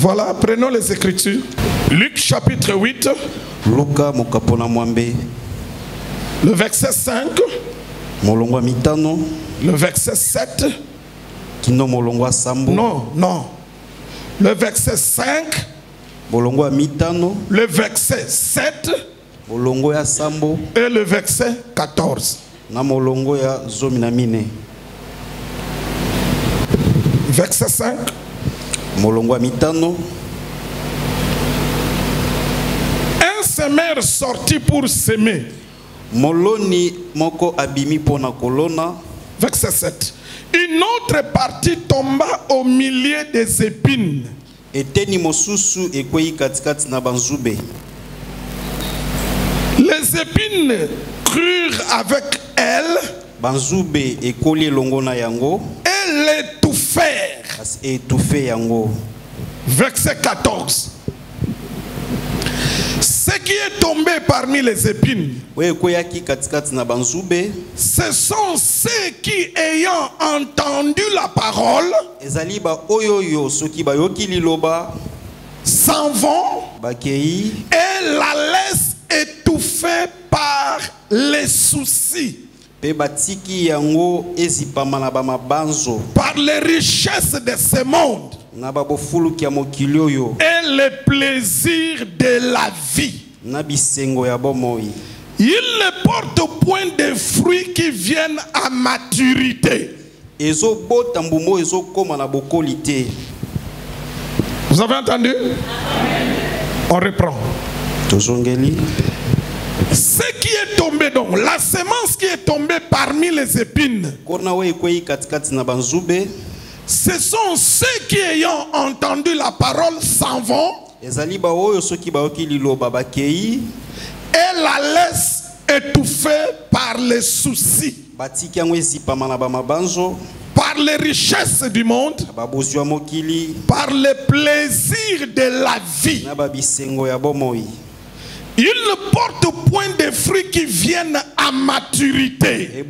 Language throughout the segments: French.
Voilà, prenons les Écritures. Luc chapitre 8. Luka mokapona mwambe. Le verset 5. Molongwa mitano. Le verset 7. Kino molongwa sambo. Non. Le verset 5. Molongwa mitano. Le verset 7. Molongo ya sambo. Et le verset 14. Na molongo ya zomi na mine. Verset 5. Molongwa mitano. Un semeur sortit pour semer. Moloni moko abimi pona kolona. Verset 7. Une autre partie tomba au milieu des épines. Eteni mosusu ekwei katikati na banzube. Les épines crurent avec elle. Banzube ekoli longona yango. Et l'étouffèrent. As étouffé yango. Verset 14. Ce qui est tombé parmi les épines, ce sont ceux qui, ayant entendu la parole, s'en vont et la laissent étouffée par les soucis, par les richesses de ce monde et les plaisirs de la vie. Il ne porte point de fruits qui viennent à maturité. Vous avez entendu? On reprend. Ce qui est tombé, donc la semence qui est tombée parmi les épines, ce sont ceux qui, ayant entendu la parole, s'en vont et la laissent étouffée par les soucis, par les richesses du monde, par les plaisirs de la vie. Il ne porte point de fruits qui viennent à maturité.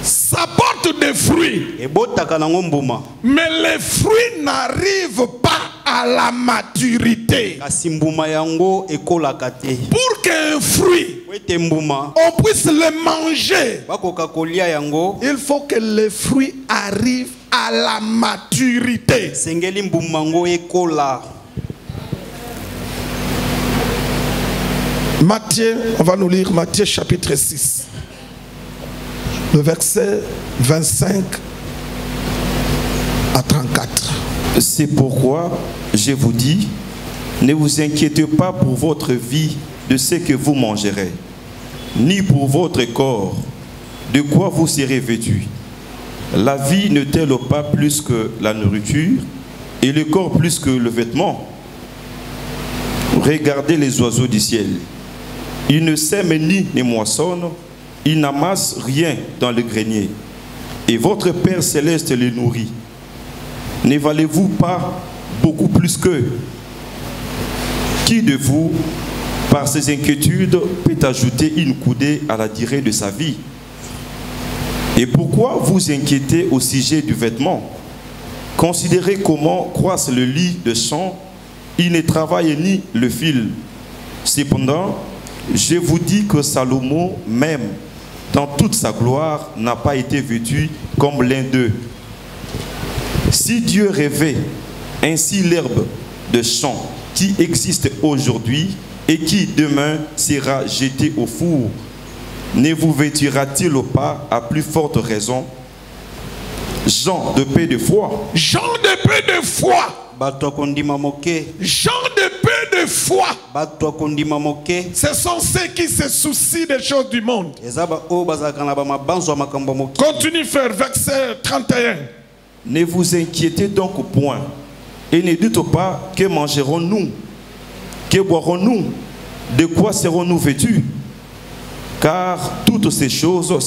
Ça porte des fruits, mais les fruits n'arrivent pas à la maturité. Pour qu'un fruit, on puisse le manger, il faut que les fruits arrivent à la maturité. Matthieu, on va nous lire Matthieu chapitre 6. Le verset 25 à 34. C'est pourquoi je vous dis, ne vous inquiétez pas pour votre vie de ce que vous mangerez, ni pour votre corps, de quoi vous serez vêtus. La vie n'est-elle pas plus que la nourriture, et le corps plus que le vêtement? Regardez les oiseaux du ciel. Ils ne sèment ni ne moissonnent, ils n'amassent rien dans le grenier. Et votre Père Céleste les nourrit. Ne valez-vous pas beaucoup plus qu'eux? Qui de vous, par ses inquiétudes, peut ajouter une coudée à la durée de sa vie? Et pourquoi vous inquiétez au sujet du vêtement? Considérez comment croissent le lit de champ, il ne travaille ni le fil. Cependant, je vous dis que Salomon, même dans toute sa gloire, n'a pas été vêtu comme l'un d'eux. Si Dieu rêvait ainsi l'herbe de champ qui existe aujourd'hui et qui demain sera jetée au four, ne vous vêtira-t-il pas à plus forte raison? Jean de peu de foi. Jean de peu de foi. Jean de peu de foi. Ce sont ceux qui se soucient des choses du monde. Continue faire verset 31. Ne vous inquiétez donc point et ne dites pas que mangerons-nous, que boirons-nous, de quoi serons-nous vêtus? Car toutes ces choses,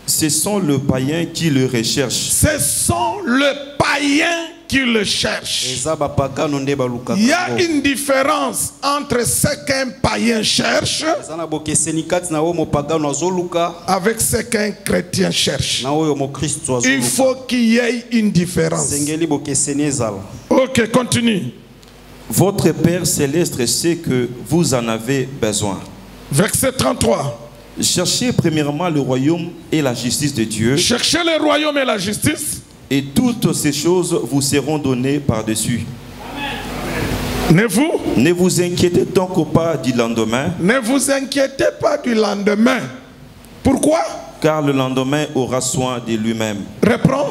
ce sont le païen qui le recherche. Ce sont le païen païens qui le cherchent. Il y a une différence entre ce qu'un païen cherche avec ce qu'un chrétien cherche. Il faut qu'il y ait une différence. Ok, continue. Votre Père céleste sait que vous en avez besoin. Verset 33. Cherchez premièrement le royaume et la justice de Dieu. Cherchez le royaume et la justice. Et toutes ces choses vous seront données par-dessus. Ne vous inquiétez donc pas du lendemain. Ne vous inquiétez pas du lendemain. Pourquoi? Car le lendemain aura soin de lui-même. Reprends.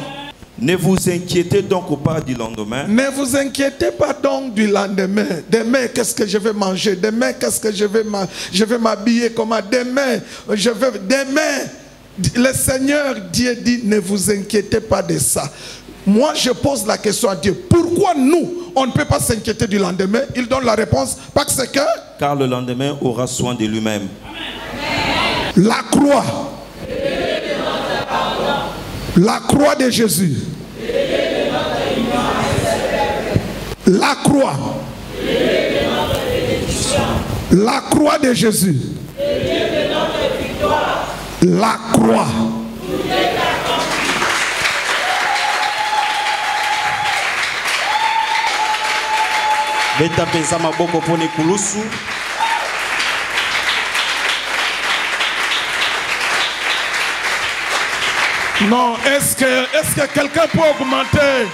Ne vous inquiétez donc pas du lendemain. Ne vous inquiétez pas donc du lendemain. Demain, qu'est-ce que je vais manger? Demain, qu'est-ce que je vais m'habiller comment? Demain, demain, le Seigneur Dieu dit, ne vous inquiétez pas de ça. Moi, je pose la question à Dieu. Pourquoi nous, on ne peut pas s'inquiéter du lendemain? Il donne la réponse parce que... Car le lendemain aura soin de lui-même. La croix. La croix de Jésus. La croix. La croix de Jésus. La croix. Non, est-ce que quelqu'un peut augmenter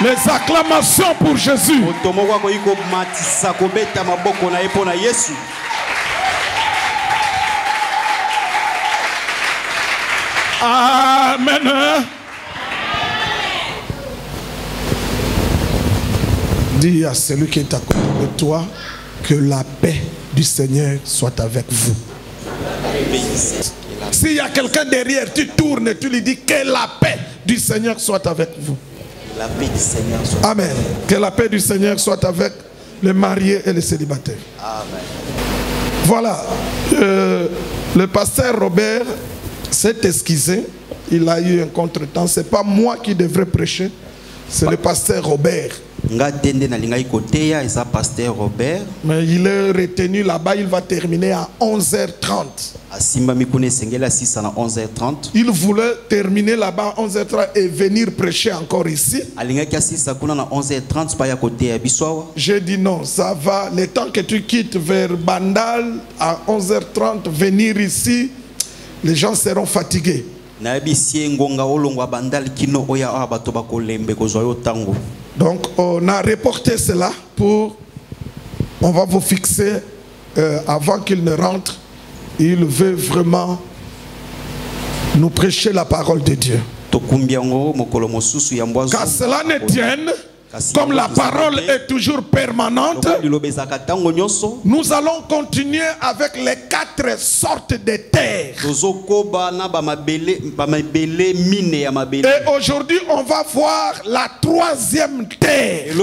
les acclamations pour Jésus? Amen. Dis à celui qui est à côté de toi que la paix du Seigneur soit avec vous. S'il y a quelqu'un derrière, tu tournes et tu lui dis que la paix du Seigneur soit avec vous. La paix du Seigneur soit. Amen. Que la paix du Seigneur soit avec les mariés et les célibataires. Amen. Voilà. Le pasteur Robert s'est excusé. Il a eu un contretemps. Ce n'est pas moi qui devrais prêcher. C'est le pasteur Robert. Mais il est retenu là-bas. Il va terminer à 11h30. Il voulait terminer là-bas à 11h30 et venir prêcher encore ici. J'ai dit non, ça va. Le temps que tu quittes vers Bandal à 11h30, venir ici, les gens seront fatigués. Donc on a reporté cela pour... On va vous fixer avant qu'il ne rentre. Il veut vraiment nous prêcher la parole de Dieu. Qu'à cela ne tienne, comme la parole est toujours permanente, nous allons continuer avec les 4 sortes de terres. Et aujourd'hui, on va voir la 3e terre.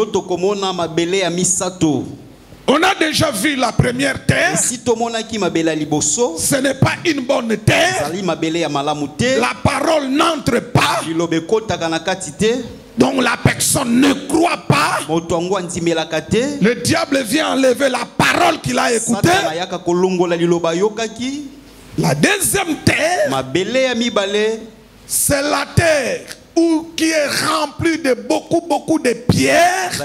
On a déjà vu la première terre. Ce n'est pas une bonne terre. La parole n'entre pas. Donc la personne ne croit pas. Le diable vient enlever la parole qu'il a écoutée. La 2e terre, c'est la terre qui est remplie de beaucoup de pierres.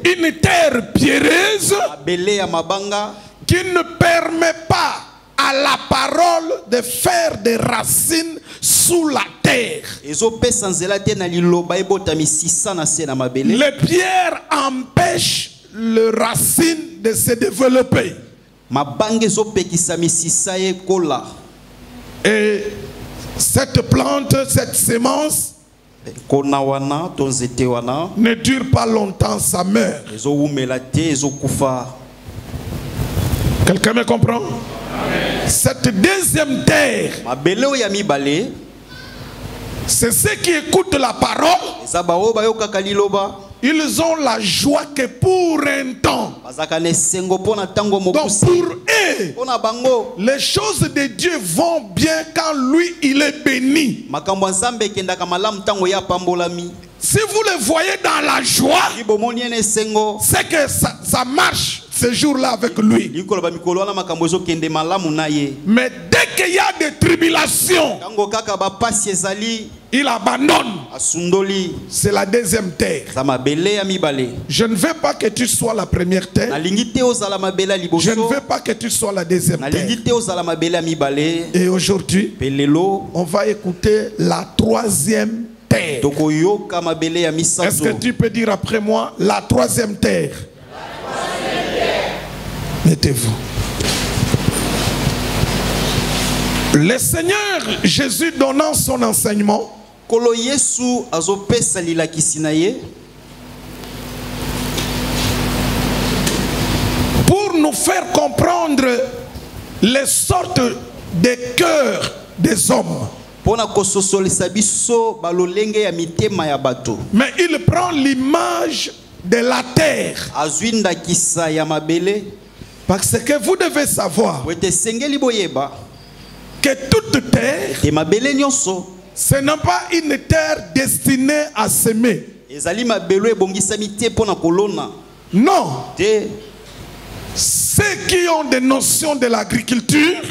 Une terre pierreuse qui ne permet pas à la parole de faire des racines sous la terre. Les pierres empêchent les racines de se développer. Et cette plante, cette semence ne dure pas longtemps, ça meurt. Quelqu'un me comprend? Cette 2e terre, c'est ceux qui écoutent la parole ils ont la joie que pour un temps. Donc pour eux, les choses de Dieu vont bien quand lui, il est béni. Si vous le voyez dans la joie, c'est que ça marche ce jour-là avec lui. Mais dès qu'il y a des tribulations, il abandonne. C'est la deuxième terre. Je ne veux pas que tu sois la première terre. Je ne veux pas que tu sois la deuxième terre. Et aujourd'hui, on va écouter la troisième terre. Est-ce que tu peux dire après moi la troisième terre? Mettez-vous. Le Seigneur Jésus donnant son enseignement, pour nous faire comprendre les sortes de cœurs des hommes. Mais il prend l'image de la terre. Parce que vous devez savoir que toute terre, ce n'est pas une terre destinée à semer. Non. Ceux qui ont des notions de l'agriculture,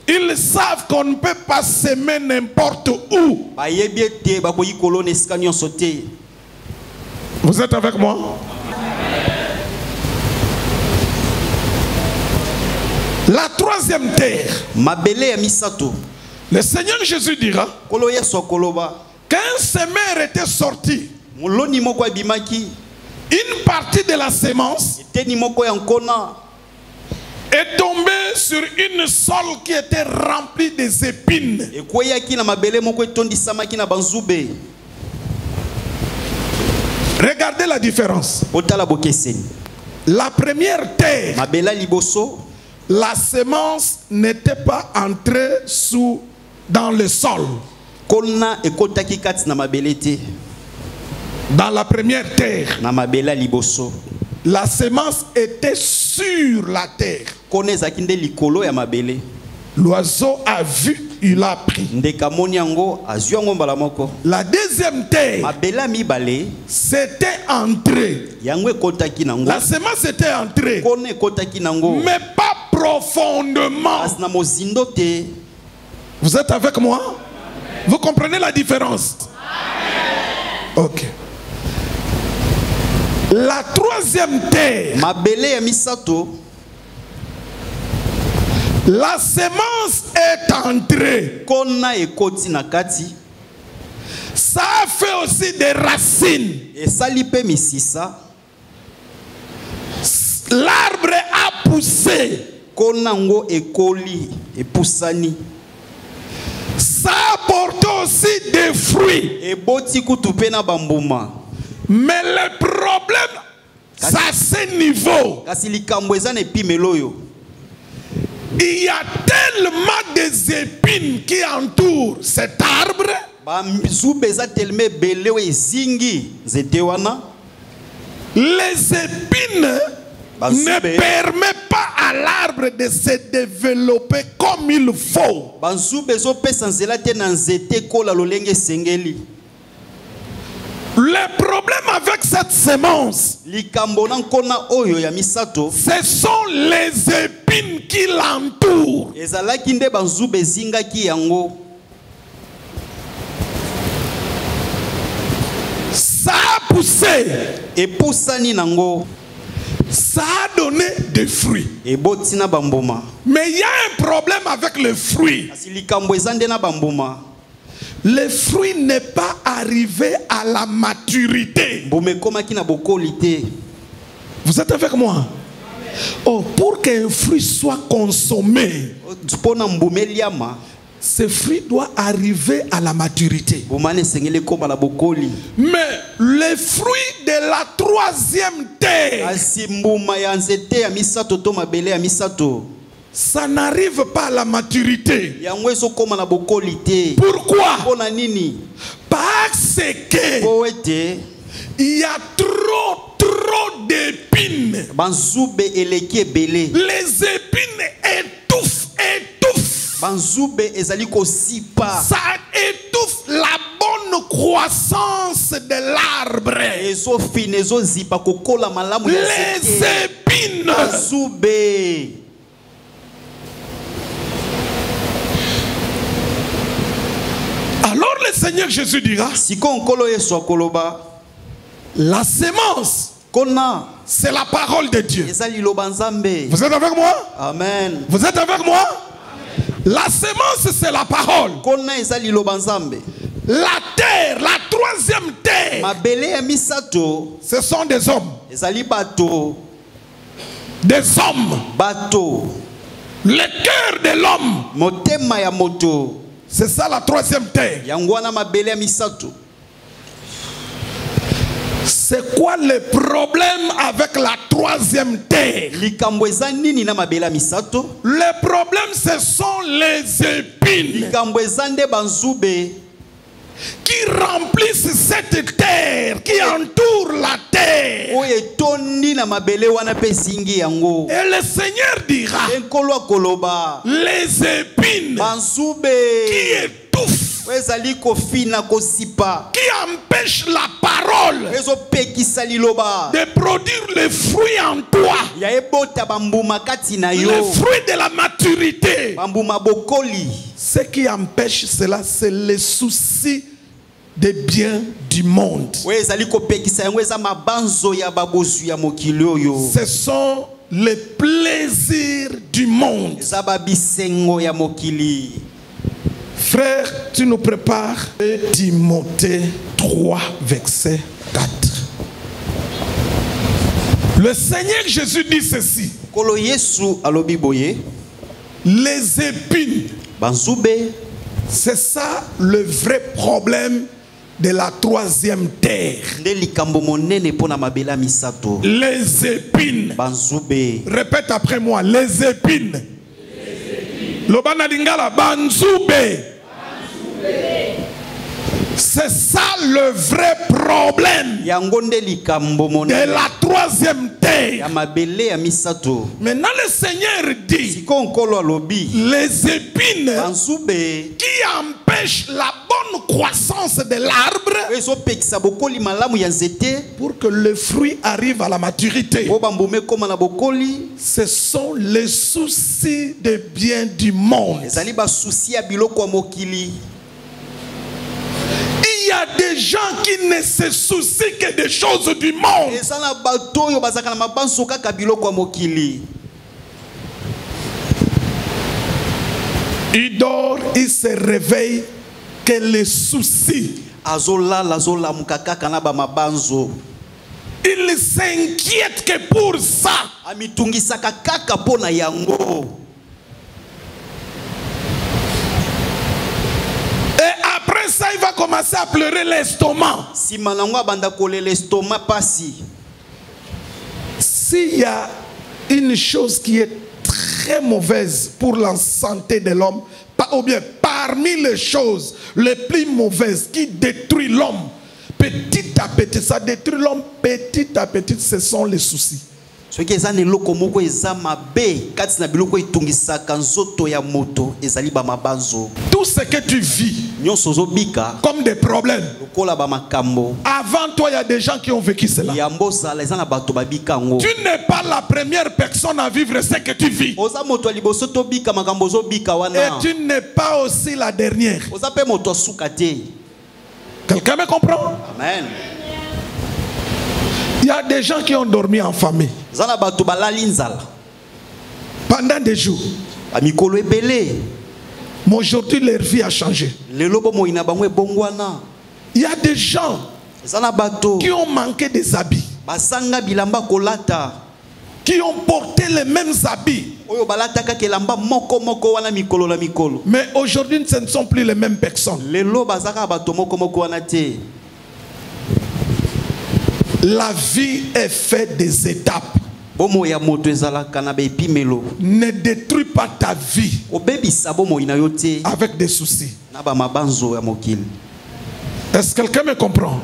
ils savent qu'on ne peut pas semer n'importe où. Vous êtes avec moi? La troisième terre, le Seigneur Jésus dira qu'un semeur était sorti. Une partie de la semence est tombée sur une sol qui était remplie des épines. Regardez la différence. La première terre, la semence n'était pas entrée dans le sol. Dans la première terre, la semence était sur la terre. L'oiseau a vu, il a pris. La deuxième terre, c'était entré. La semence était entrée, mais pas profondément. Vous êtes avec moi? Vous comprenez la différence? Ok. La troisième terre, la semence est entrée. Ça a fait aussi des racines. L'arbre a poussé. Ça apporte aussi des fruits. Mais le problème, c'est à ce niveau. Il y a tellement des épines qui entourent cet arbre. Les épines ne permettent pas à l'arbre de se développer comme il faut. Le problème avec cette semence, ce sont les épines qui l'entourent. Ça a poussé. Ça a donné des fruits. Mais il y a un problème avec le fruit. Le fruit n'est pas arrivé à la maturité. Vous êtes avec moi? Oh, pour qu'un fruit soit consommé, ce fruit doit arriver à la maturité. Mais le fruit de la troisième terre, ça n'arrive pas à la maturité. yango ezokoma na bokoli te. Pourquoi? Mpona nini? Parce que Po ete il y a trop d'épines. banzube eleki ebele. Les épines étouffent. Banzube ezali kosipa. Ça étouffe la bonne croissance de l'arbre. Ezofina ezozipa kokola malamu ya Les nzete. épines. Banzube. Alors le Seigneur Jésus dira, Siko nkolo Yesu akoloba. la sémence, Kona c'est la parole de Dieu. ezali liloba Nzambe. Vous êtes avec moi? Amen. Vous êtes avec moi? La sémence, c'est la parole. Kona ezali liloba Nzambe. La terre, la troisième terre, Mabele ya misato ce sont des hommes. ezali bato. Des hommes. Bato. Le cœur de l'homme, Motema ya moto. c'est ça la troisième terre. Yango wana mabele ya misato. C'est quoi le problème avec la troisième terre? Likambo eza nini na mabele ya misato? Le problème, ce sont les épines Likambo eza nde banzube qui remplissent cette terre, qui entoure la terre. oyo etondi na mabele wana pe zingi yango. Et le Seigneur dira, Nkolo akoloba les épines banzube qui étouffent, oyo ezali kofina kosipa. qui empêchent la parole Ezopekisa liloba de produire les fruits en toi, ya ebota bambuma kati na yo. les fruits de la maturité. Bambuma bokoli. Ce qui empêche cela, c'est les soucis des biens du monde. Oyo ezali kopekisa yango eza mabanzo ya babosu ya mokili oyo. Ce sont les plaisirs du monde. Eza babisengo ya mokili. Frère, tu nous prépares Timothée 3, verset 4. Le Seigneur Jésus dit ceci. Kolo Yesu alobi boye. Les épines, Banzube c'est ça le vrai problème de la troisième terre. nde likambo monene pona mabela misato. Les épines. Banzube. Répète après moi, les épines. Lobana lingala banzube. C'est ça le vrai problème Yango nde likambo de monene la troisième terre. ya mabele ya misato. Maintenant le Seigneur dit, Siko nkolo alobi les épines banzube qui empêchent la bonne croissance de l'arbre ezopekisa bokoli malamu ya nzete pour que le fruit arrive à la maturité. po bambume koma na bokoli. Ce sont les soucis des biens du monde. Ezali basusi ya biloko ya mokili. Il y a des gens qui ne se soucient que des choses du monde. Eza na bato oyo bazaka na mabanso kaka biloko ya mokili. Il dort, il se réveille, que les soucis. Azolala azolamuka kaka na ba mabanzo. Il s'inquiète que pour ça. Amitungisaka kaka pona yango. Et après ça, il va commencer à pleurer l'estomac. Sima nango abanda kolela estomac pasi. S'il y a une chose qui est très mauvaise pour la santé de l'homme, ou bien parmi les choses les plus mauvaises qui détruisent l'homme, petit à petit, ça détruit l'homme petit à petit, ce sont les soucis. Soki eza neloko moko eza mabe kati na biloko etungisaka nzoto ya moto ezali ba mabanzo. Tout ce que tu vis Nyonso ozobika comme des problèmes, lokola ba makambo. avant toi, il y a des gens qui ont vécu cela. Yambo zala eza na bato babika ngo. Tu n'es pas la première personne à vivre ce que tu vis. Oza moto ya liboso tobika makambo ozobika Et wana. tu n'es pas aussi la dernière. Oza pe moto asuka te. Quelqu'un me comprend? Amen. Il y a des gens qui ont dormi en famille Zana bato balali nzala. pendant des jours. Amikolo ebele. Mais aujourd'hui, leur vie a changé. Lelo bo moina bango ebongwana. Il y a des gens Zana bato qui ont manqué des habits, basanga bilamba kolata. qui ont porté les mêmes habits. Oyo balata ka kelamba moko moko wana mikolo la mikolo. Mais aujourd'hui, ce ne sont plus les mêmes personnes. Lelo bazaka bato moko moko wana te. La vie est faite des étapes. bomo ya moto ezalaka na be epimelo. Ne détruis pas ta vie Obebisa bomo ina yo te avec des soucis. na ba mabanzo ya mokili. Est-ce que quelqu'un me comprend?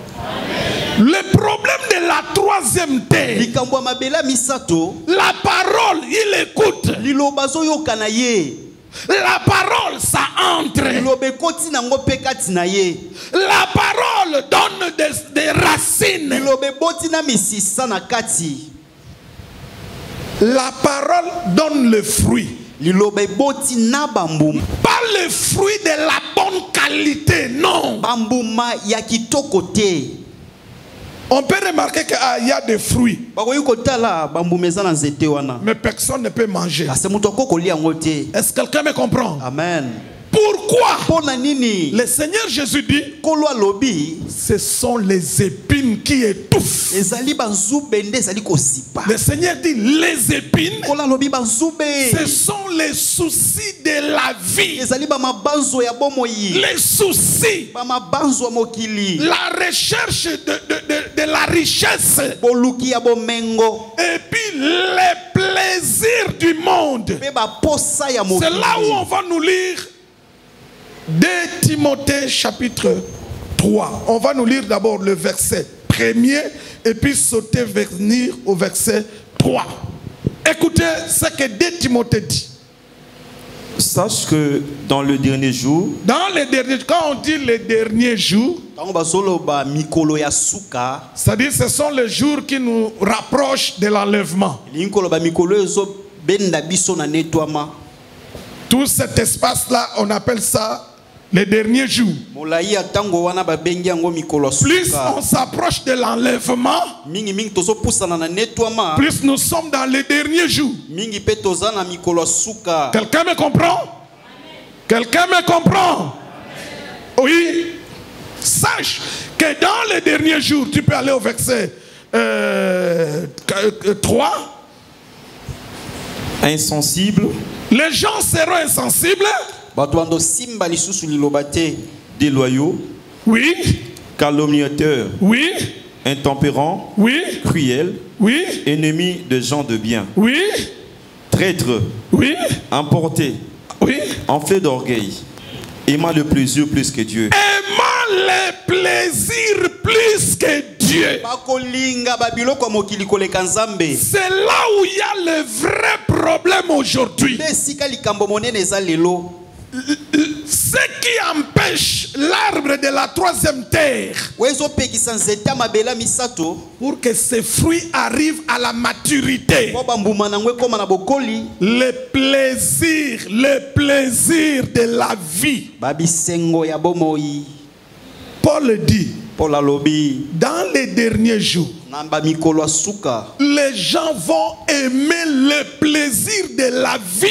Le problème de la troisième terre, Likambo ya mabela misato la parole, il écoute. lilobazo yokana ye. La parole, ça entre. Lilobe koti nango pe kati na ye. La parole donne des racines. Lilobe boti na misisa na kati. La parole donne le fruit. Lilobe boti na bambuma. Pas le fruit de la bonne qualité, non. Bambuma ya kitoko te. On peut remarquer qu'il y a des fruits, Bakoyi kotala bambuma eza na nzete wana. mais personne ne peut manger. Kasi muto kokolia yango te. Est-ce que quelqu'un me comprend? Amen. Pourquoi? Pona nini? Le Seigneur Jésus dit, Kolo alobi ce sont les épines qui étouffent. ezali banzube nde ezali kosipa. Le Seigneur dit, les épines, Kolo alobi banzube. ce sont les soucis de la vie. Ezali ba mabanzo ya bomoi. Les soucis, Ba mabanzo ya mokili. la recherche de la richesse, Boluki ya bomengo. et puis les plaisirs du monde. Pe ba posa ya C'est là où mokili. on va nous lire 2 Timothée chapitre 3. On va nous lire d'abord le verset 1er et puis sauter venir au verset 3. Écoutez ce que 2 Timothée dit. Sache que dans le dernier jour, Dans les derniers, quand on dit les derniers jours, Tango bazolo ba mikolo ya suka. c'est-à-dire ce sont les jours qui nous rapprochent de l'enlèvement. Linkolo ba mikolo ezo benda biso na netwama. Tout cet espace-là, on appelle ça les derniers jours. Molai ya tango wana ba bengi yango mikolo Plus suka. on s'approche de l'enlèvement, Mingi mingi tozo pusana na netwama. plus nous sommes dans les derniers jours. Mingi pe toza na mikolo suka. Quelqu'un me comprend? Quelqu'un me comprend? Oui. Sache que dans les derniers jours, tu peux aller au verset 3. insensible, Les gens seront insensibles. Bato ando simba lisusu liloba te. déloyaux, Oui. calomniateurs, Oui. intempérants, Oui. cruels, Oui. ennemis de gens de bien, Oui. traîtres, Oui. emportés, Oui. enflés d'orgueil, aimant le plaisir plus que Dieu, Aimant les plaisirs plus que Dieu. Bakolinga babiloko ya mokili koleka nzambe. C'est là où il y a le vrai problème aujourd'hui. Nde esika likambo monene eza lelo. Ce qui empêche l'arbre de la troisième terre Wezopekisa nzete ya mabela misato. pour que ces fruits arrivent à la maturité. Po bambuma nango ekoma na bokoli. Le plaisir de la vie. Babisengo ya bomoi. Paul dit, Po lalobi. dans les derniers jours, Namba mikolo ya suka. les gens vont aimer le plaisir de la vie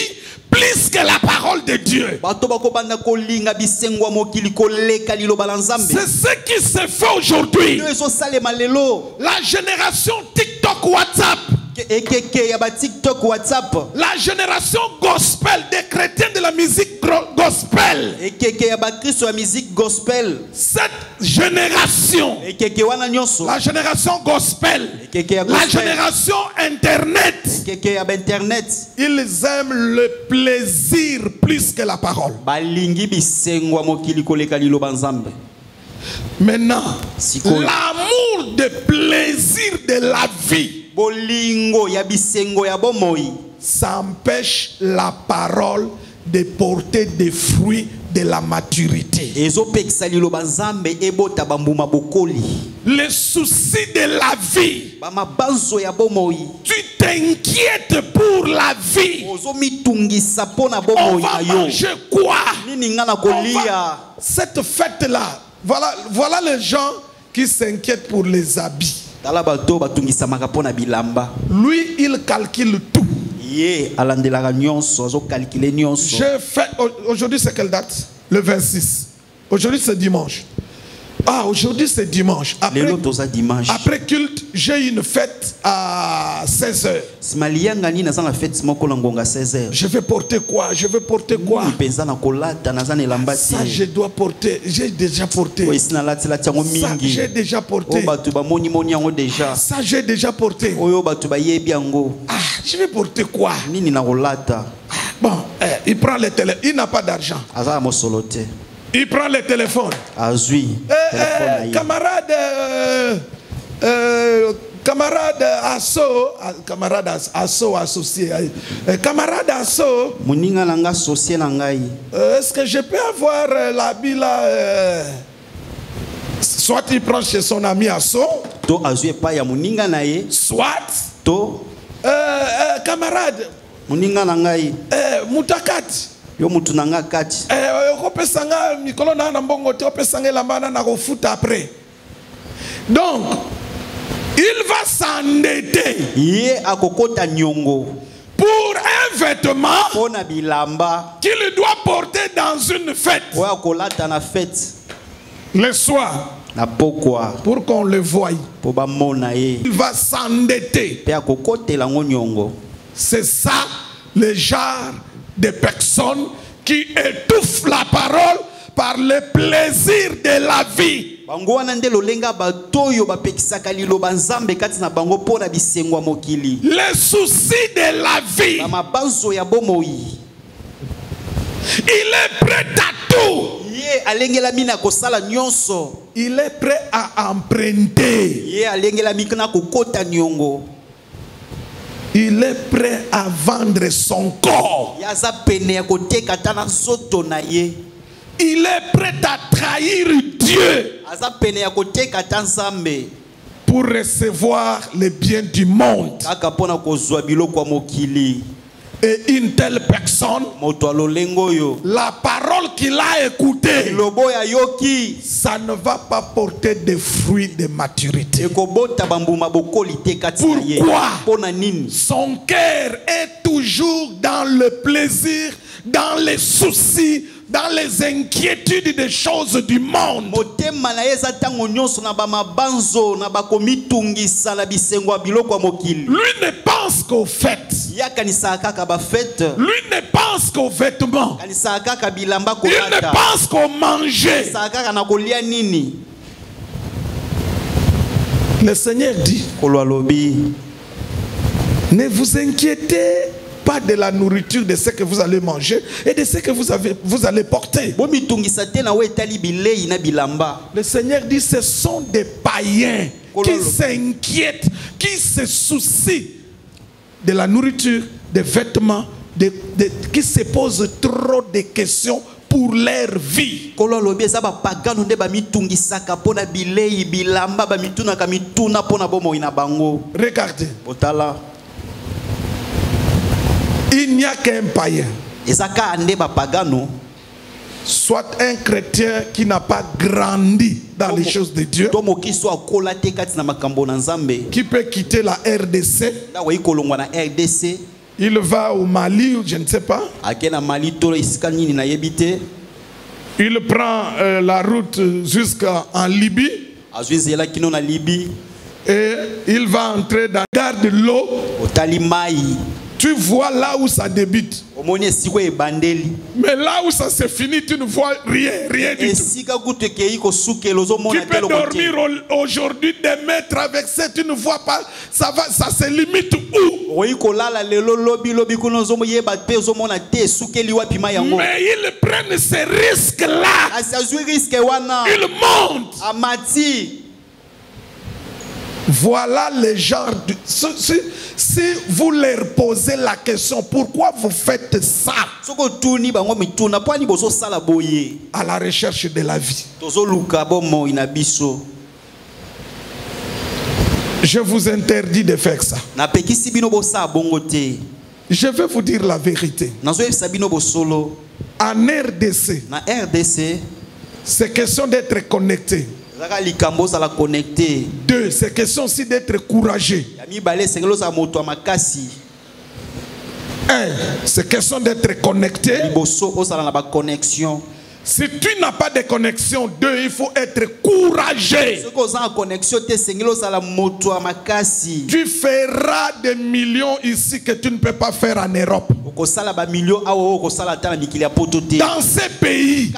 plus que la parole de Dieu. Bato bakobanda kolinga bisengo ya mokili koleka liloba la nzambe. C'est ce qui se fait aujourd'hui. Yo ezosalema lelo. La génération TikTok, WhatsApp, Ekeke ya ba TikTok WhatsApp. la génération gospel, des chrétiens de la musique gospel. Ekeke ya ba Kristo ya musique gospel. Cette génération, Ekeke wana nyonso. la génération gospel, Ekeke ya la gospel. génération internet, Ekeke ya ba internet. ils aiment le plaisir plus que la parole. Balingi bisengo ya mokili koleka liloba nzambe. Maintenant, Sikoyo. l'amour de plaisir de la vie, Bolingo ya bisengo ya bomoi. ça empêche la parole de porter des fruits de la maturité. Ezopekisa liloba nzambe ebota bambuma bokoli. Les soucis de la vie, Ba mabanzo ya bomoi. tu t'inquiètes pour la vie. Ozomitungisa pona On bomoi va na yo. manger quoi? Nini nga na On kolia. va- Cette fête-là, voilà les gens qui s'inquiètent pour les habits. Tala bato batungisamaka pona bilamba. Lui, il calcule tout. Ye alandelaka nyonso, azokalkile nyonso. J'ai fait, aujourd'hui c'est quelle date? Le 26. Aujourd'hui c'est dimanche. Ah, aujourd'hui c'est dimanche. Lelo toza dimanche. Après culte, j'ai une fête à 16h. Simalianga ni nazana fête moko langonga 16h. Je vais porter quoi? Je vais porter quoi? Penza na kolata nazana elambati. Ça je dois porter. J'ai déjà porté. Oui, sina lati lati yango Ça mingi. j'ai déjà porté. O batu ba moni moni yango déjà. Ça j'ai déjà porté. Oyo batu ba yebi yango. Ah, je vais porter quoi? Nini na kolata. Bon, il prend le téléphone. Il n'a pas d'argent. Azala mo solote. Il prend le téléphone. Azui. Camarade, camarade Asso associé. Camarade Asso. Moninga nanga associé nangai. Est-ce que je peux avoir l'habit là? Soit il prend chez son ami Asso. To azui pa ya moninga na ye. Soit. To. Camarade. Moninga nangai. Mutakati. Yo mutu nanga kati. Opesanga mikolo na mbongo te opesanga lambana na kofuta après. Donc il va s'endetter. Ye akokota nyongo. Pour un vêtement Pona bilamba. qu'il doit porter dans une fête. Oya kolata na fête. Le soir. Na pokwa. Pour qu'on le voie. Po ba mona ye. Il va s'endetter. Pe akokotela ngo nyongo. C'est ça le genre de personnes qui étouffent la parole par le plaisir de la vie. Bango wana nde lolenga batoyo bapekisaka liloba nzambe kati na bango pona bisengwa mokili. Les soucis de la vie. Ba mabanzo ya bomoi. Il est prêt à tout. Ye alengela mina kosala nyonso. Il est prêt à emprunter. Ye alengela mikna kokota nyongo. Il est prêt à vendre son corps. Yaza pene ya koteka tana soto na ye. Il est prêt à trahir Dieu Aza pene ya koteka tanzambe. pour recevoir les biens du monde. Kaka pona kozwa biloko mokili. Et une telle personne, Moto alolengo yo. la parole qu'il a écoutée, Lobo ya yoki. ça ne va pas porter des fruits de maturité. Ekobota bambuma bokoli te kati na ye. Pourquoi? Pona nini? Son cœur est toujours dans le plaisir, dans les soucis, dans les inquiétudes des choses du monde. Motema na yeza tango nyonso na ba mabanzo na ba komitungisa na bisengo biloko mokili. Lui ne pense qu'aux fêtes. Yakanisa kaka ba fête. Lui ne pense qu'aux vêtements. Kanisa kaka bilamba Il ne kolata. pense qu'au manger. Sa kaka na kolia nini? Le Seigneur dit, Kolwa lobi. ne vous inquiétez pas de la nourriture, de ce que vous allez manger et de ce que vous allez porter. Bomitungisa te na we tali bilei na bilamba. Le Seigneur dit, ce sont des païens qui s'inquiètent, qui se soucient de la nourriture, des vêtements, qui se posent trop de questions pour leur vie. Kolwa lobi eza ba pagano nde ba mitungisaka pona bilei bilamba ba mituna ka mituna pona bomo ina bango. Regardez, Otala. il n'y a qu'un païen, Ezaka ande ba pagano. soit un chrétien qui n'a pas grandi dans les choses de Dieu, To mokiso akola te kati na makambo na nzambe. qui peut quitter la RDC, Na wa ikolongwa na RDC. il va au Mali ou je ne sais pas, Akena mali tolo isika nini na yebite. il prend la route jusqu'en Libye Azwizela kino na Libi. et il va entrer dans la gare de l'eau. Otali mai. Tu vois là où ça débute. Omoni esiko ebandeli. Mais là où ça se finit, tu ne vois rien, rien du tout. Esika kutu ke iko sukelo zo Tu mona peux telo dormir aujourd'hui, demain traverser, tu ne vois pas, ça se limite où? Oiko lala lelo lobi lobi kuno zo moyeba pe zo mona te sukeli wapi mai yango. Mais ils prennent ces risques-là. Asazui risque wana. Ils montent. Amati. Voilà le genre de... Si vous leur posez la question, pourquoi vous faites ça? Soko tuni bango mituna pwani boso sala boye. À la recherche de la vie. Tozo luka bomo inabiso. Je vous interdis de faire ça. Na pekisi bino bosa bongo te. Je vais vous dire la vérité. Nazo yebisa bino bosolo. En RDC, Na RDC. c'est question d'être connecté. Zaka likambo za la connecté. 2, c'est question aussi d'être courageux. Yami balé sengelo za moto makasi. 1, c'est question d'être connecté. Liboso osala na ba connexion. Si tu n'as pas de connexion, deux, il faut être courageux. Tu feras des millions ici que tu ne peux pas faire en Europe. Dans ces pays,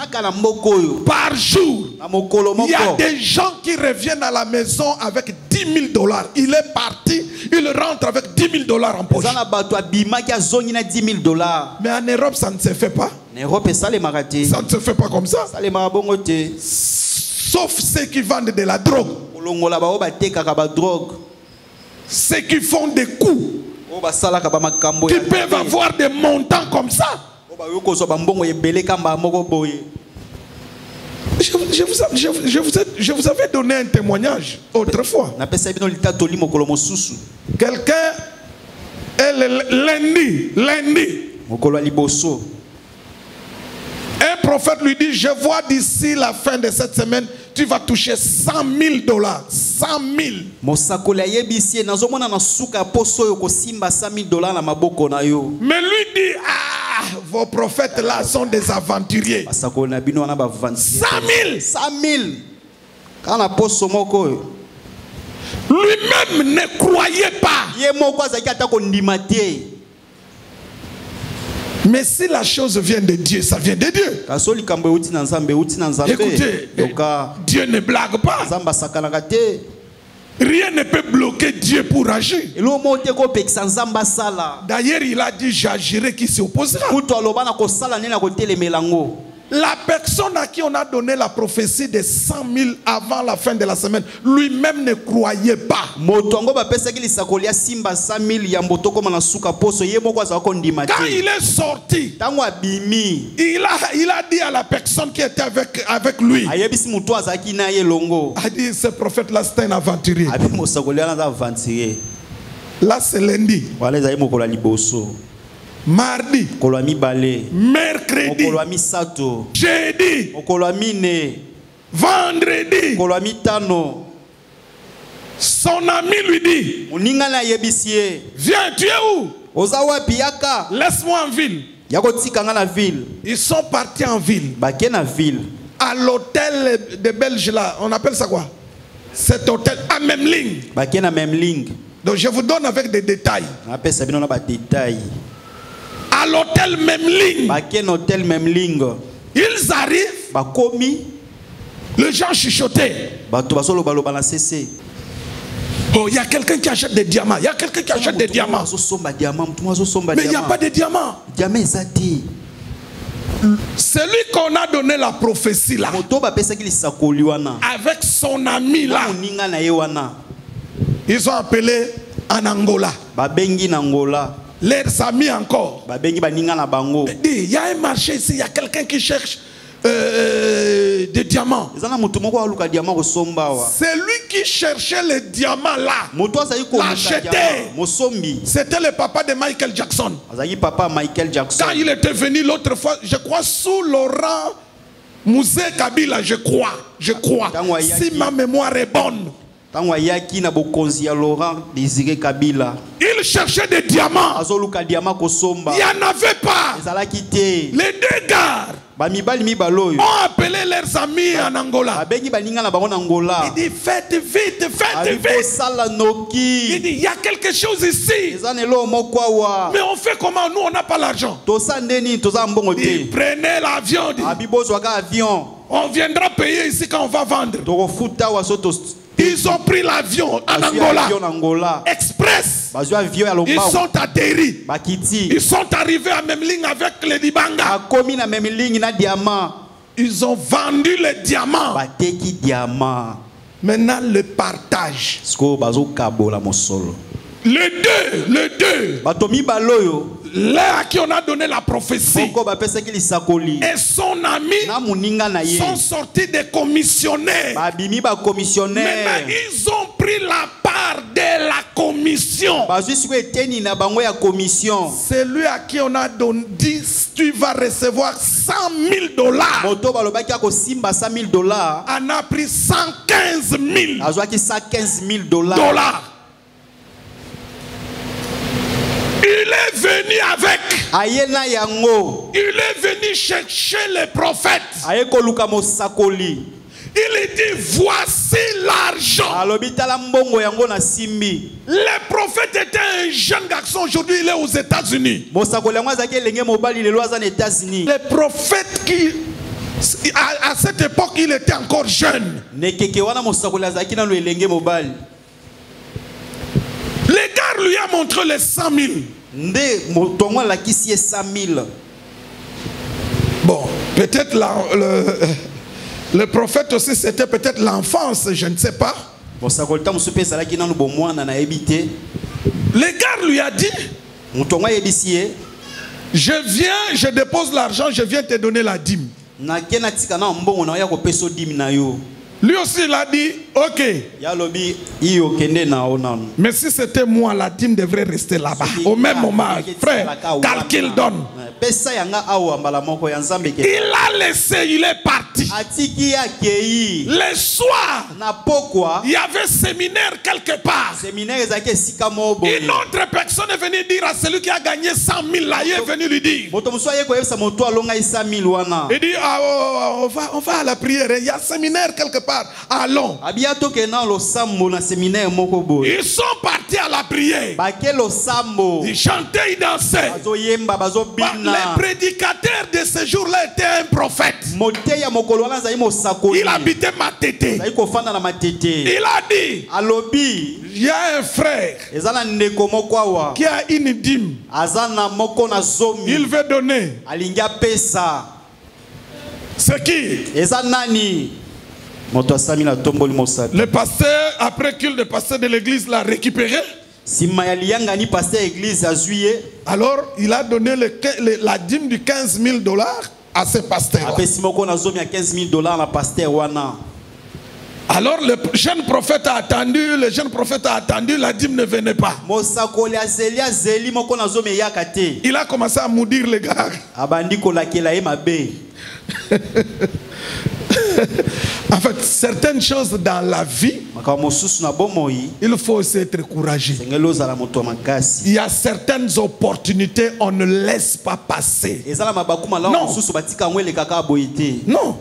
par jour, il y a des gens qui reviennent à la maison avec $10 000. Il est parti, il rentre avec $10 000 en poche. Mais en Europe, ça ne se fait pas. Ça ne se fait pas comme ça. Sauf ceux qui vendent de la drogue. Ceux qui font des coups. Qui peuvent avoir des montants comme ça. Je vous avais donné un témoignage autrefois. Quelqu'un est lundi. Un prophète lui dit, je vois d'ici la fin de cette semaine, tu vas toucher $100 000. 100 000. Mais lui dit, ah, vos prophètes là sont des aventuriers. 100 000. Lui-même ne croyait pas. Mais si la chose vient de Dieu, ça vient de Dieu. Écoutez, Dieu ne blague pas. Rien ne peut bloquer Dieu pour agir. D'ailleurs, il a dit, j'agirai qui s'y opposera. La personne à qui on a donné la prophétie de 100 000 avant la fin de la semaine, lui-même ne croyait pas. Quand il est sorti, il a dit à la personne qui était avec lui, a dit, ce prophète-là, c'est un aventurier. Là, c'est lundi. Mardi, mercredi, jeudi, vendredi. Son ami lui dit, viens, tu es où? Laisse-moi en ville. Ils sont partis en ville. À l'hôtel de Belge là, on appelle ça quoi? Cet hôtel à Memling. Donc je vous donne avec des détails. À l'hôtel Memling. Ils arrivent. Les gens chuchotaient. Oh, il y a quelqu'un qui achète des diamants. Il y a quelqu'un qui achète des diamants. Mais il n'y a pas de diamants. Celui qu'on a donné la prophétie là, avec son ami là, ils ont appelé en Angola. Leurs amis encore. Il y a un marché ici, il y a quelqu'un qui cherche des diamants. C'est lui qui cherchait les diamants là. L'achetait. C'était le papa de Michael Jackson. Quand il était venu l'autre fois, je crois sous Laurent Mouzé Kabila, je crois. Si ma mémoire est bonne. Il cherchait des diamants. Il n'y en avait pas. Les deux gars ont appelé leurs amis en Angola. Il dit faites vite. Il dit il y a quelque chose ici. Mais on fait comment? Nous on n'a pas l'argent. Il prenez l'avion. On viendra payer ici quand on va vendre. Ils ont pris l'avion en Angola. Express. Ils sont atterris. Ils sont arrivés à Memling avec les Dibanga. Ils ont vendu les diamants. Maintenant le partage. Les deux. Là à qui on a donné la prophétie et son ami sont sortis des commissionnaires. Maintenant ils ont pris la part de la commission. Celui à qui on a dit tu vas recevoir $100 000 en a pris 115 000 $. Il est venu avec. ayena yango, Il est venu chercher les prophètes. ayeko luka mosakoli. Il dit voici l'argent. Alobi tala mbongo yango na simbi. Le prophète était un jeune garçon. Aujourd'hui, il est aux États-Unis. Mosakoli yango azaki elenge mobali lelo aza na États-Unis. Le prophète qui, à cette époque, il était encore jeune. Nekeke wana mosakoli azaki na lo elenge mobali. Le gars lui a montré les 100 000. Nde motongo lakisi 100 000. Bon, peut-être le prophète aussi, c'était peut-être l'enfance, je ne sais pas. Mosakoli ta musupe salaki na lubo mwana na ebité. Le gars lui a dit, Motongo yebisi je viens, je dépose l'argent, je viens te donner la dîme. na kena tika na mbongo na ya ko peso dim na yo. Lui aussi, il a dit, ok. Ya lobi iyo kende na onano. Mais si c'était moi, la dîme devrait rester là-bas. Au même moment, frère, calcul donne. Pesa yanga awa mbala moko ya nzambe ke. Il a laissé, il est parti. Atiki ya kei. Le soir, Na pokwa. il y avait séminaire quelque part. Séminaire ezake sika mobo. Une autre personne est venue dire à celui qui a gagné 100 000 là, il est venu lui dire. Moto muso yeko yebisa moto alonga 100 000 wana. Il dit, ah, on va à la prière, il y a un séminaire quelque part. Allons. Abiato ke na lo sambo na séminaire moko boy. Ils sont partis à la prière. Ba ke lo sambo. Ils chantaient, ils dansaient. Bazo yemba bazo bina. Les prédicateurs de ce jour-là étaient un prophète. Moteya mokolo wana zayi mosakoli. Il habitait Matete. Zayi ko fanda na matete. Il a dit, Alobi. il y a un frère Ezana ndeko moko awa. qui a une dîme. Azana moko na zomi. Il veut donner. Alinga pesa. C'est qui? Eza nani? Moto asami na tomboli mosaka. Le pasteur, après qu'il le pasteur de l'église l'a récupéré. Sima ya liyanga ni pasteur église azuye. Alors, il a donné la dîme de 15 000 $ à ce pasteur. Apesi moko na zomi ya 15 000 $ na pasteur wana. Alors, le jeune prophète a attendu, la dîme ne venait pas. Mosakoli azeli moko na zomi ya kate. Il a commencé à maudire les gars. Abandi kolakela ye mabe. En fait, certaines choses dans la vie, il faut aussi être courageux. Il y a certaines opportunités, on ne laisse pas passer. Non. Non.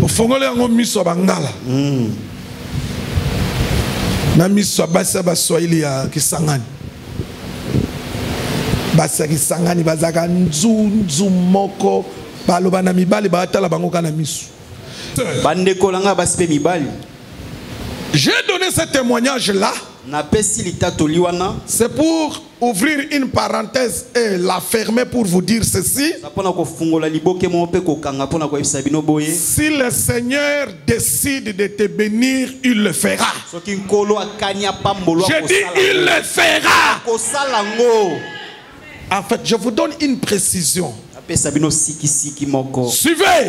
Fongole yango miso bangala. Na miso basa baswahili ya Kisangani. Basa Kisangani bazaka nzu moko baloba na mibali batala bango kana miso. Bandeko langa baspe mibali. J'ai donné ce témoignage là. C'est pour ouvrir une parenthèse et la fermer pour vous dire ceci. Si le Seigneur décide de te bénir, il le fera. Je dis, il le fera. En fait, je vous donne une précision. Suivez.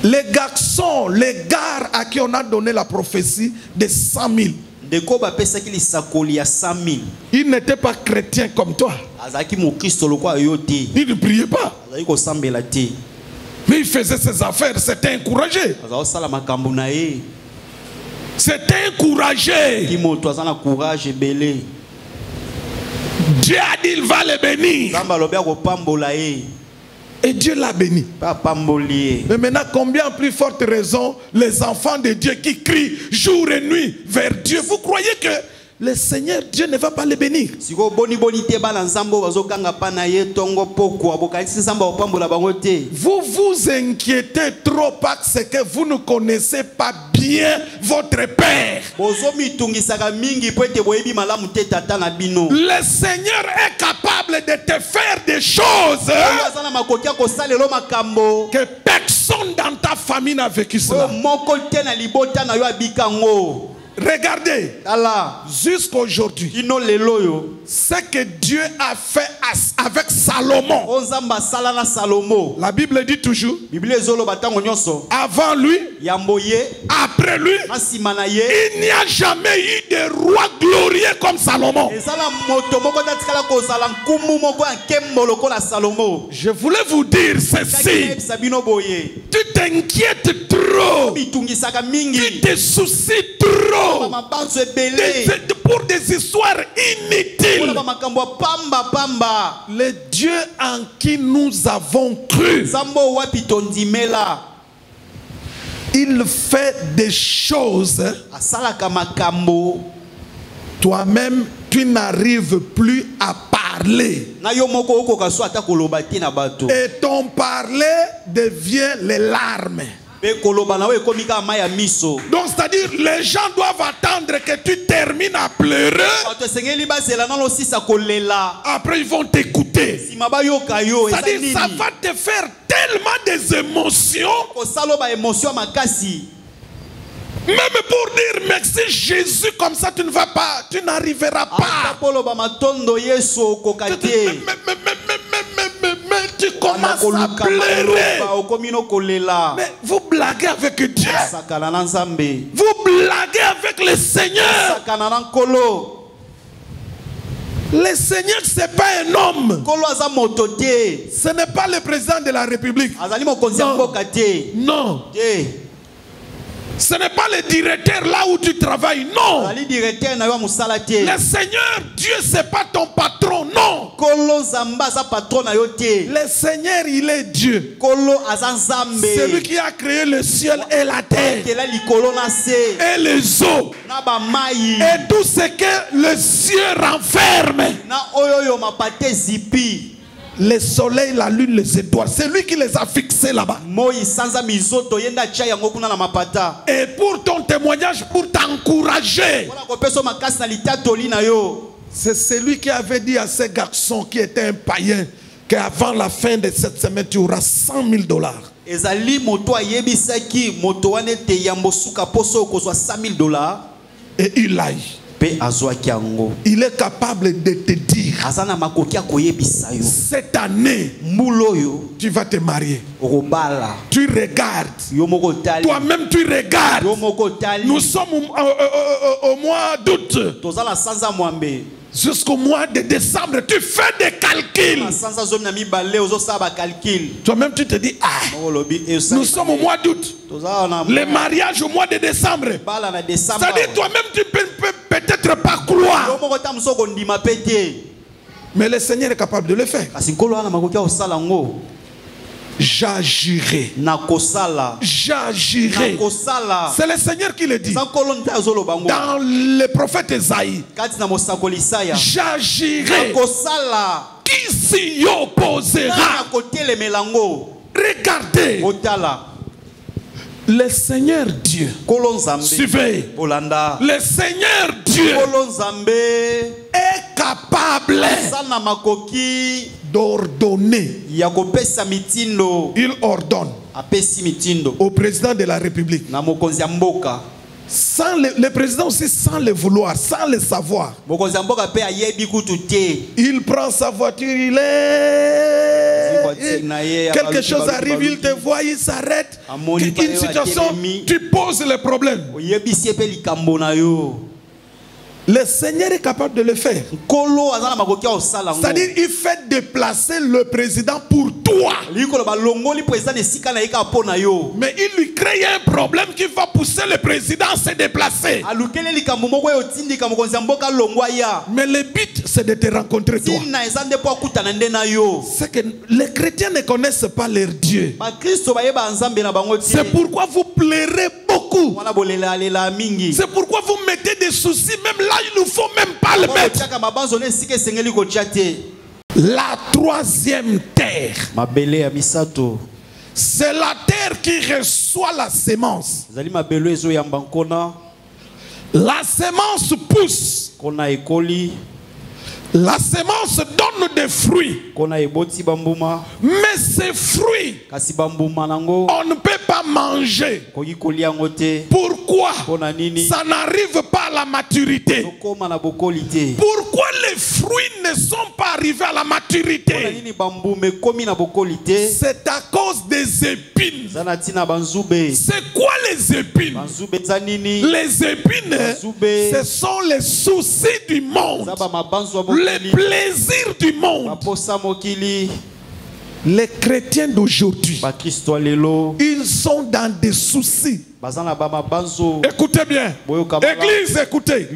Les garçons, les gars à qui on a donné la prophétie de 100 000. Ils n'étaient pas chrétiens comme toi. Ils ne priaient pas. Mais ils faisaient ses affaires. C'était encouragé. C'était encouragé. Dieu a dit il va les bénir. Et Dieu l'a béni. Mais maintenant, combien plus forte raison les enfants de Dieu qui crient jour et nuit vers Dieu. Vous croyez que le Seigneur Dieu ne va pas les bénir? Vous vous inquiétez trop parce que vous ne connaissez pas bien votre Père. Le Seigneur est capable de te faire des choses que personne dans ta famille n'a vécu cela. Regardez, jusqu'aujourd'hui, ce que Dieu a fait avec Salomon. La Bible dit toujours, avant lui, après lui, il n'y a jamais eu de roi glorieux comme Salomon. Je voulais vous dire ceci. Tu t'inquiètes trop. Tu te soucies trop. pour des histoires inutiles. Mpona makambo ya pamba pamba. Le Dieu en qui nous avons cru, Zambo wapi tondimela. il fait des choses. Asalaka makambo. Toi-même, tu n'arrives plus à parler. Na yo moko okoka so ata koloba te na bato. Et ton parler devient les larmes. Pe koloba na we komika maya miso. Donc, c'est-à-dire, les gens doivent attendre que tu termines à pleurer. Bato sengeli bazela na lo sisa kolela. Après, ils vont t'écouter. Si mabayoka yo C'est-à-dire, ça va te faire tellement des émotions. ko saloba émotion makasi. Même pour dire merci Jésus, comme ça, tu ne vas pas, tu n'arriveras pas. Mais tu commences à pleurer. Mais vous blaguez avec Dieu. Vous blaguez avec le Seigneur. Le Seigneur, ce n'est pas un homme. Ce n'est pas le président de la République. Non. Ce n'est pas le directeur là où tu travailles, non. Le Seigneur, Dieu, ce n'est pas ton patron, non. Le Seigneur, il est Dieu. C'est lui qui a créé le ciel et la terre. Et les eaux. Et tout ce que le ciel renferme. Le soleil, la lune, les étoiles, c'est lui qui les a fixés là-bas. Et pour ton témoignage, pour t'encourager, c'est celui qui avait dit à ce garçon qui était un païen qu'avant la fin de cette semaine, tu auras $100 000. Et il aille. Il est capable de te dire, cette année, tu vas te marier. Tu regardes. Toi-même, tu regardes. Nous sommes au mois d'août. Jusqu'au mois de décembre, tu fais des calculs. Toi-même, tu te dis, ah, nous sommes au mois d'août. Le mariage au mois de décembre. C'est-à-dire, toi-même, tu peux peut-être pas croire. Mais le Seigneur est capable de le faire. J'agirai. J'agirai. C'est le Seigneur qui le dit. Dans le prophète Esaïe. J'agirai. Qui s'y opposera? Regardez. Le Seigneur Dieu. Suivez. Le Seigneur Dieu est capable d'ordonner. Il ordonne au président de la République. Sans le président aussi, sans le vouloir, sans le savoir. Il prend sa voiture, il est... quelque chose arrive, il te voit, il s'arrête. Une situation, tu poses le problème. Le Seigneur est capable de le faire. C'est-à-dire, il fait déplacer le président pour toi. Mais il lui crée un problème qui va pousser le président à se déplacer. Mais le but, c'est de te rencontrer toi. C'est que les chrétiens ne connaissent pas leur Dieu. C'est pourquoi vous pleurez beaucoup. C'est pourquoi vous mettez des soucis même là. Il ne faut même pas le mettre. La troisième terre, c'est la terre qui reçoit la semence. La semence pousse. La semence donne des fruits. Mais ces fruits, on ne peut pas manger. Pourquoi? Ça n'arrive pas à la maturité. Pourquoi les fruits ne sont pas arrivés à la maturité? C'est à cause des épines. C'est quoi les épines? Les épines, ce sont les soucis du monde. Les plaisirs du monde. Les chrétiens d'aujourd'hui, ils sont dans des soucis. Écoutez bien. Église, écoutez.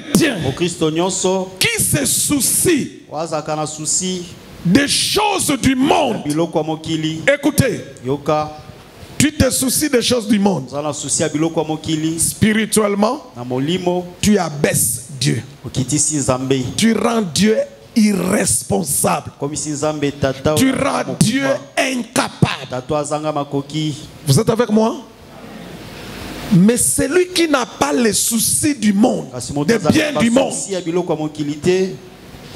chrétien Mokristo nyonso qui se soucie wazaka na susi des choses du monde, biloko ya mokili écoutez, yoka tu te soucies des choses du monde. zana susi ya biloko ya mokili Spirituellement, na molimo tu abaisses Dieu. okitisi nzambe Tu rends Dieu irresponsable. komisi nzambe tata Tu rends Dieu incapable. tata azanga makoki. Vous êtes avec moi? Mais celui qui n'a pas les soucis du monde, Kasi moto des azanga biens du monde, basusi ya biloko ya mokili te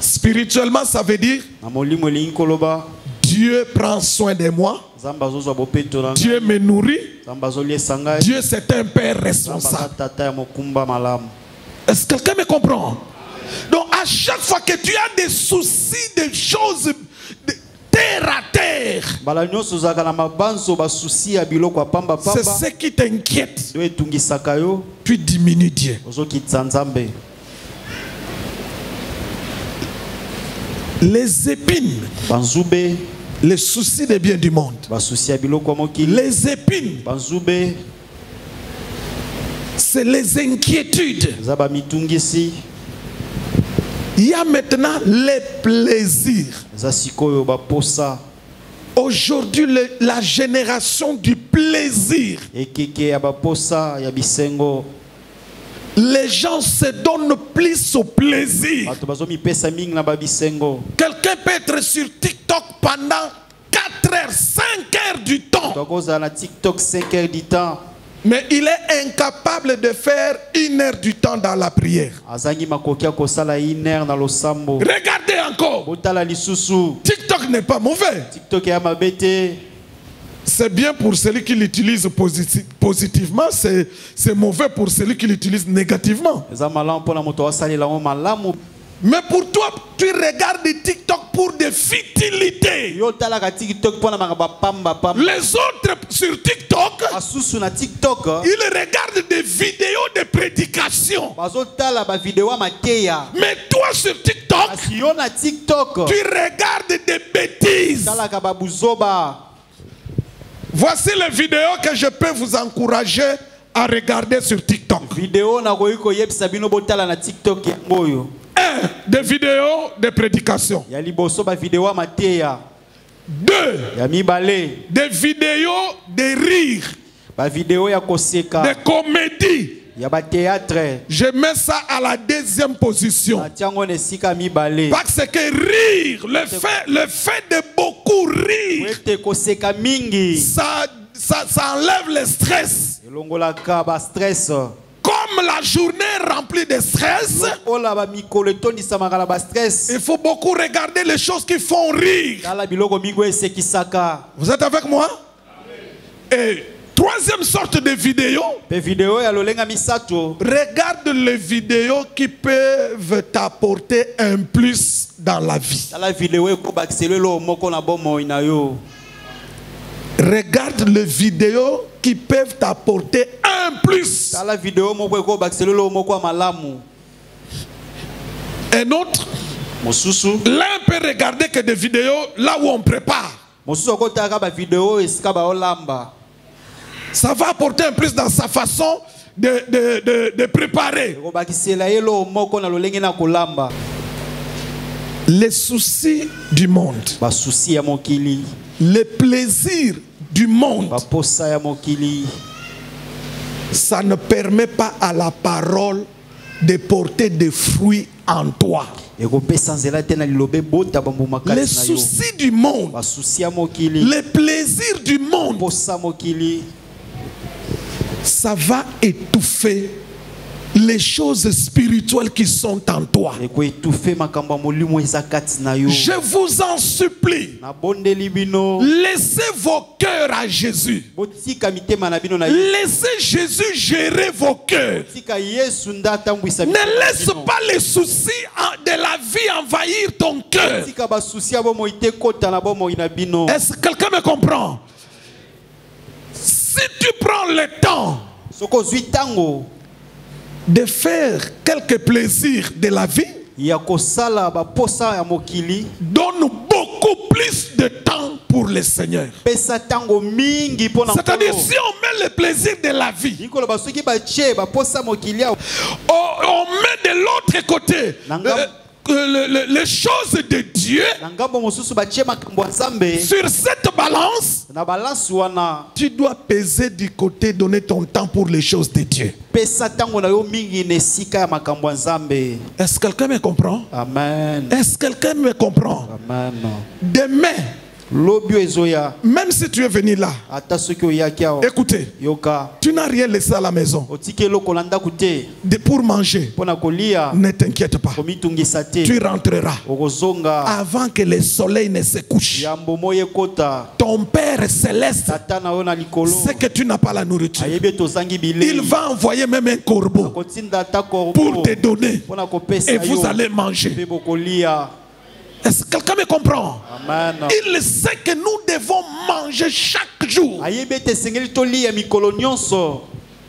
spirituellement, ça veut dire na molimo elingi koloba Dieu prend soin de moi, nzambe azozwa bopeto na ngai Dieu me nourrit, nzambe azoliesa ngai Dieu c'est un père nzambe aza responsable. tata ya mokumba malamu. Est-ce que quelqu'un me comprend? Donc à chaque fois que tu as des soucis, des choses de terre à terre, mbala nyonso ozalaka na mabanzo basusi ya biloko ya c'est pambapamba ce qui t'inquiète. oyo etungisaka yo Tu diminues Dieu. ozokitisa nzambe. Les épines, banzube les soucis des biens du monde. basusi ya biloko ya mokili Les épines, banzube c'est les inquiétudes. eza bamitungisi Il y a maintenant les plaisirs. eza sikoyo baposa Aujourd'hui, la génération du plaisir. ekeke ya baposa ya bisengo Les gens se donnent plus au plaisir. bato bazomipesa mingi na babisengo. Quelqu'un peut être sur TikTok pendant 4 heures, 5 heures du temps. tokozala na TikTok 5 heures du temps Mais il est incapable de faire 1 heure du temps dans la prière. azangi makoki ya kosala 1 heure na losambo. Regardez encore. botala lisusu TikTok n'est pas mauvais. TikTok ya mabe te. C'est bien pour celui qui l'utilise positivement, c'est mauvais pour celui qui l'utilise négativement. eza malamu mpona moto asalela ngo malamu. Mais pour toi, tu regardes TikTok pour des futilités. yo talaka TikTok mpona makambo ya pambapamba. Les autres sur TikTok, basusu na TikTok ils regardent des vidéos de prédication. bazotala bavideo ya mateya. Mais toi sur TikTok, kasi yo na TikTok tu regardes des bêtises. talaka babuzoba. Voici les vidéos que je peux vous encourager à regarder sur TikTok. video nakoki koyebisa bino botala na TikTok yango oyo. 1. Des vidéos de prédication. ya liboso bavideo ya mateya. 2. ya mibale Des vidéos de rire, bavideo ya koseka de comédie. ya bateatre. Je mets ça à la 2e position. atiango na esika mibale. Parce que rire, le fait de beaucoup rire, ete koseka mingi ça enlève le stress. elongolaka bastress. Comme la journée est remplie de stress, ola bamikolo etondisamaka na bastress. il faut beaucoup regarder les choses qui font rire. tala biloko mingi oyo esekisaka. Vous êtes avec moi? Et 3e sorte de vidéos, mpe video ya lolenga misato. regarde les vidéos qui peuvent t'apporter un plus dans la vie. tala video ekobakisa eloko moko na bomoi na yo. Regarde les vidéos qui peuvent t'apporter un plus. tala video moko ekobakisa eloko moko ya malamu. Un autre, mosusu l'un peut regarder que des vidéos là où on prépare. mosusu akotalaka bavideo esika baolamba. Ça va apporter un plus dans sa façon de préparer. ekobakisela ye eloko moko na lolenge na kolamba. Les soucis du monde, basusi ya mokili les plaisirs du monde, baposa ya mokili ça ne permet pas à la parole de porter des fruits en toi. ekopesa nzela te na lilobe bota bambuma Les kati na yo. soucis du monde, basusi ya mokili les plaisirs du monde, posa mokili ça va étouffer les choses spirituelles qui sont en toi. ekoetufe makambo ya molimo eza kati na yo. Je vous en supplie, nabondeli bino laissez vos cœurs à Jésus. botika mitema na bino na ye. Laissez Jésus gérer vos cœurs. tika yesu nde atambwisa Ne laisse pas les soucis de la vie envahir ton cœur. tika basusi ya bomoi te kota na bomoi na bino. Est-ce que quelqu'un me comprend? Si tu prends le temps soki ozwi ntango de faire quelques plaisirs de la vie, ya kosala baposa ya mokili donne beaucoup plus de temps pour le Seigneur. Pesa tango mingi pona C'est-à-dire, nkolo. si on met le plaisir de la vie, Nikolo basoki bache baposa mokilia. on met de l'autre côté les choses de Dieu Nangambo mosusu bache makambo ya Nzambe. sur cette balance. Na balance wana. Tu dois peser du côté, donner ton temps pour les choses de Dieu. Pesa tango na yo mingi nesika ya makambo ya Nzambe. Est-ce que quelqu'un me comprend? Amen. Est-ce que quelqu'un me comprend? Amen. Demain, Lobio ezoya. même si tu es venu là, Ata soki oyaki awa. écoutez, Yoka. tu n'as rien laissé à la maison Otike loko landa kute. pour manger. Pona kolia. Ne t'inquiète pas. Komitungisa te. Tu rentreras Okozonga. avant que le soleil ne se couche. Yambo moye kota. Ton Père céleste Tata na yo na likolo. sait que tu n'as pas la nourriture. Ayebi tozangi bilei. Il va envoyer même un corbeau Kotinda ta korbo. pour te donner Pona kopesa et yo. vous allez manger. Pe bokolia. Est-ce que quelqu'un me comprend? Amen. Il sait que nous devons manger chaque jour. Ayebi te sengeli tolia mikolo nyonso.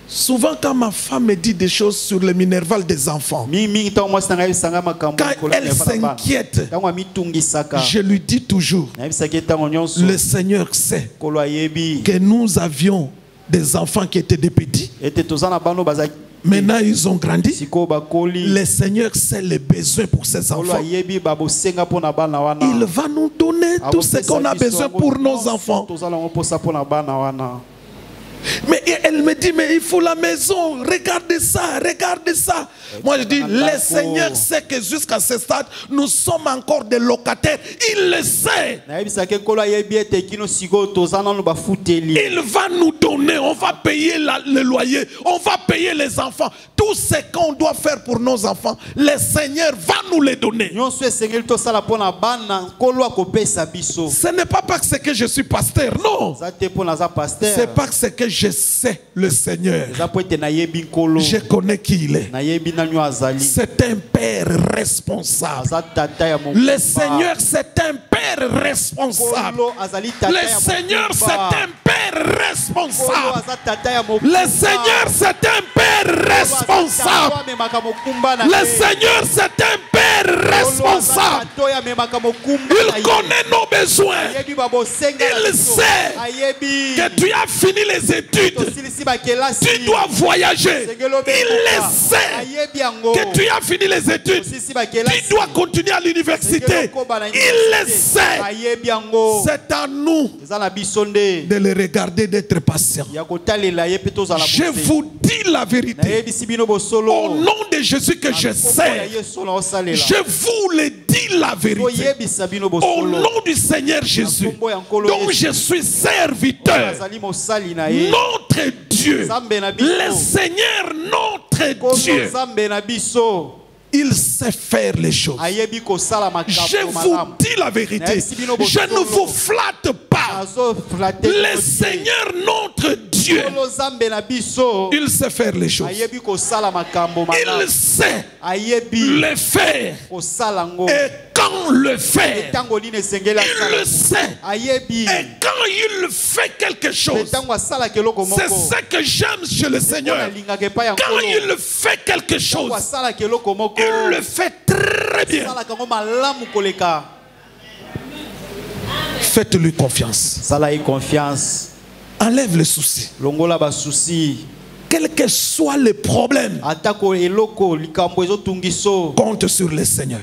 Souvent quand ma femme me dit des choses sur le minerval des enfants, Mingi ta mwasi nanga yebisanga makambo quand mikolo elle s'inquiète, tango amitungisaka. je lui dis toujours, Nayebisaki tango nyonso. le Seigneur sait Kolo ayebi. que nous avions des enfants qui étaient des petits. Ete tozana bano bazaki. Maintenant, ils ont grandi. Siko bakoli. Le Seigneur sait les besoins pour ses Kolo enfants. ayebi babosenga pona bana wana. Il va nous donner tout ce qu'on a besoin pour nos enfants. Tozala ngoposa pona bana wana. Mais elle me dit, mais il faut la maison, regardez ça, regardez ça. Moi je dis, le Seigneur sait que jusqu'à ce stade, nous sommes encore des locataires. Il le sait. Il va nous donner, on va payer le loyer, on va payer les enfants. Tout ce qu'on doit faire pour nos enfants, le Seigneur va nous les donner. Ce n'est pas parce que je suis pasteur, non. C'est parce que je sais le Seigneur. Je connais qui il est. C'est un père responsable. Le Seigneur, c'est un père responsable. Le Seigneur, c'est un père responsable. Le Seigneur, c'est un père responsable. Le Seigneur, c'est un père responsable. Il connaît nos besoins. Il sait que tu as fini les études. Tu dois voyager. Il le sait que tu as fini les études. Tu dois continuer à l'université. Il le sait. C'est à nous de le regarder, d'être patient. Je vous dis la vérité. Au nom de Jésus que je sais. Je vous le dis la vérité. Au nom du Seigneur Jésus, dont je suis serviteur. Notre Dieu, le Seigneur, notre Dieu, il sait faire les choses. Je vous dis la vérité. Je ne vous flatte pas. Le Seigneur, notre Dieu, il sait faire les choses. Il sait le faire. Et quand le fait, il le sait. Et quand il fait quelque chose, c'est ce que j'aime chez le Seigneur. Quand il fait quelque chose, il le fait très bien. Faites-lui confiance. Enlève les soucis. Quel que soit le problème, compte sur le Seigneur.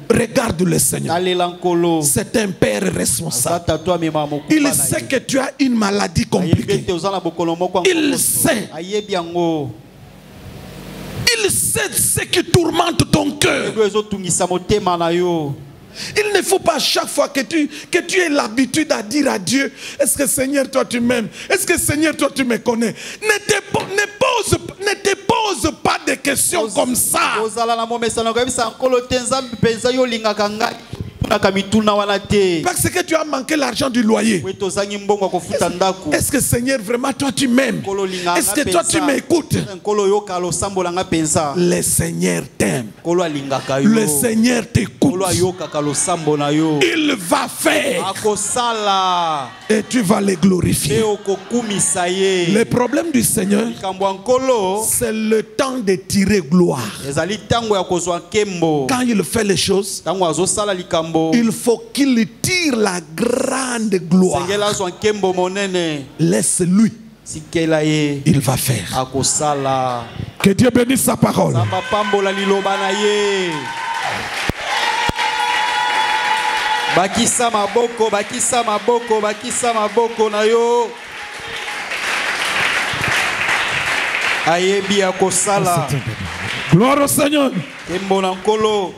Regarde le Seigneur. C'est un père responsable. Il sait que tu as une maladie compliquée. Il sait. Il sait ce qui tourmente ton cœur. Il ne faut pas chaque fois que tu aies l'habitude à dire à Dieu, est-ce que Seigneur toi tu m'aimes? Est-ce que Seigneur toi tu me connais? Ne te pose pas de questions comme ça. Parce que tu as manqué l'argent du loyer. Est-ce que Seigneur vraiment toi tu m'aimes? Est-ce que toi tu m'écoutes? Le Seigneur t'aime. Le Seigneur t'écoute. Il va faire. Et tu vas les glorifier. Le problème du Seigneur, c'est le temps de tirer gloire. Quand il fait les choses, il faut qu'il tire la grande gloire. Laisse-lui. Il va faire. Que Dieu bénisse sa parole. Bakisa maboko, bakisa maboko, bakisa maboko na yo. Ayebi akosala. Gloire au Seigneur. Kembo na nkolo.